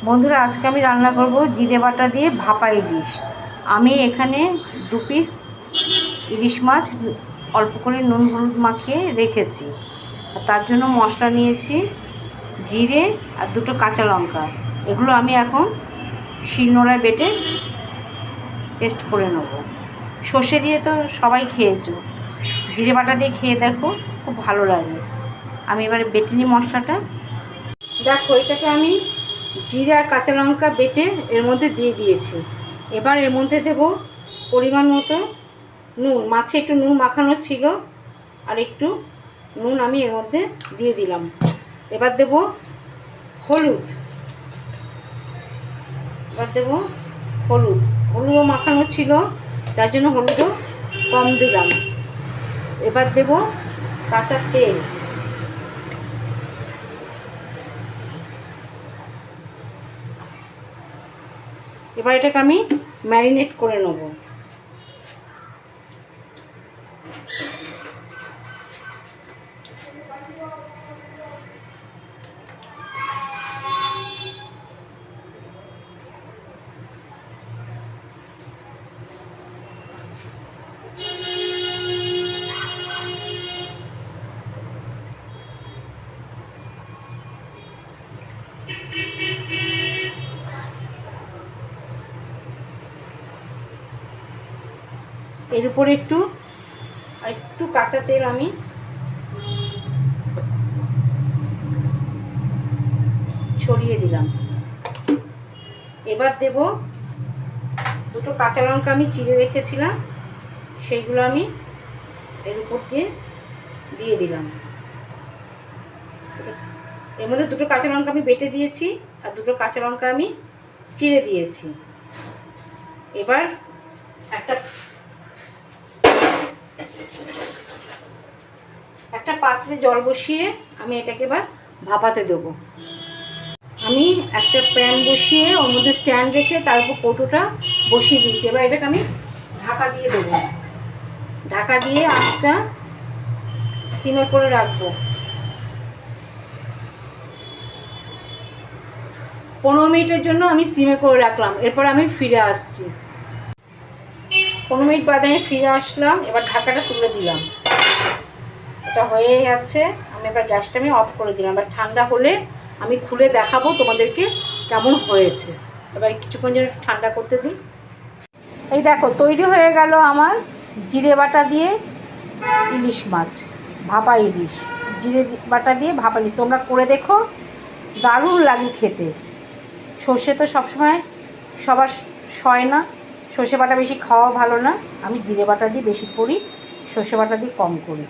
বন্ধুরা, আজকে আমি রান্না করব জিরে বাটা দিয়ে ভাপা ইলিশ। আমি এখানে 2 পিস ইলিশ মাছ অল্প করে নুন হলুদ মাখিয়ে রেখেছি। আর তার জন্য মশলা নিয়েছি জিরে আর 2টো কাঁচা লঙ্কা। এগুলো আমি এখন শিলনোড়ায় বেটে পেস্ট করে নেব। সর্ষে দিয়ে তো সবাই খেয়েছো, জিরে বাটা দিয়ে খেয়ে দেখো, খুব ভালো লাগে। আমি এবারে বেটে নিই মশলাটা। দেখো, এটাকে আমি জিরে আর কাঁচা লঙ্কা বেটে এর মধ্যে দিয়ে দিয়েছি। এবার এর মধ্যে দেব পরিমাণ মতো নুন। মাছে একটু নুন মাখানো ছিল, আর একটু নুন আমি এর মধ্যে দিয়ে দিলাম। এবার দেব হলুদ। হলুদও মাখানো ছিল, যার জন্য হলুদও কম দিলাম। এবার দেব কাঁচা তেল। এবার এটাকে আমি ম্যারিনেট করে নেব। এর উপরে একটু কাঁচা তেল আমি ছড়িয়ে দিলাম। এবার দেব 2টো কাঁচা লঙ্কা আমি চিড়ে রেখেছিলাম, সেইগুলো আমি এর উপর দিয়ে দিলাম। এর মধ্যে 2টো কাঁচা লঙ্কা আমি বেটে দিয়েছি, আর 2টো কাঁচা লঙ্কা আমি চিড়ে দিয়েছি। এবার একটা পাত্রে জল বসিয়ে আমি এটাকে এবার ভাপাতে দেবো। আমি একটা প্যান বসিয়ে ওর মধ্যে স্ট্যান্ড রেখে তার উপর কৌটোটা বসিয়ে দিচ্ছি। এবার এটাকে আমি ঢাকা দিয়ে দেবো। ঢাকা দিয়ে আঁচটা সিমে করে রাখবো। 15 মিনিটের জন্য আমি সিমে করে রাখলাম। এরপর আমি ফিরে আসছি। 15 মিনিট বাদে আমি ফিরে আসলাম। এবার ঢাকাটা তুলে দিলাম। এটা হয়ে গেছে। আমি এবার গ্যাসটা আমি অফ করে দিলাম। এবার ঠান্ডা হলে আমি খুলে দেখাবো তোমাদেরকে কেমন হয়েছে। এবার কিছুক্ষণ যেন ঠান্ডা করতে দিই। এই দেখো, তৈরি হয়ে গেল আমার জিরে বাটা দিয়ে ইলিশ মাছ, ভাপা ইলিশ। জিরে বাটা দিয়ে ভাপা ইলিশ তোমরা করে দেখো, দারুণ লাগে খেতে। সর্ষে তো সবসময় সবার সয় না, সর্ষে বাটা বেশি খাওয়া ভালো না। আমি জিরে বাটা দিয়ে বেশি করি, সর্ষে বাটা দিয়ে কম করি।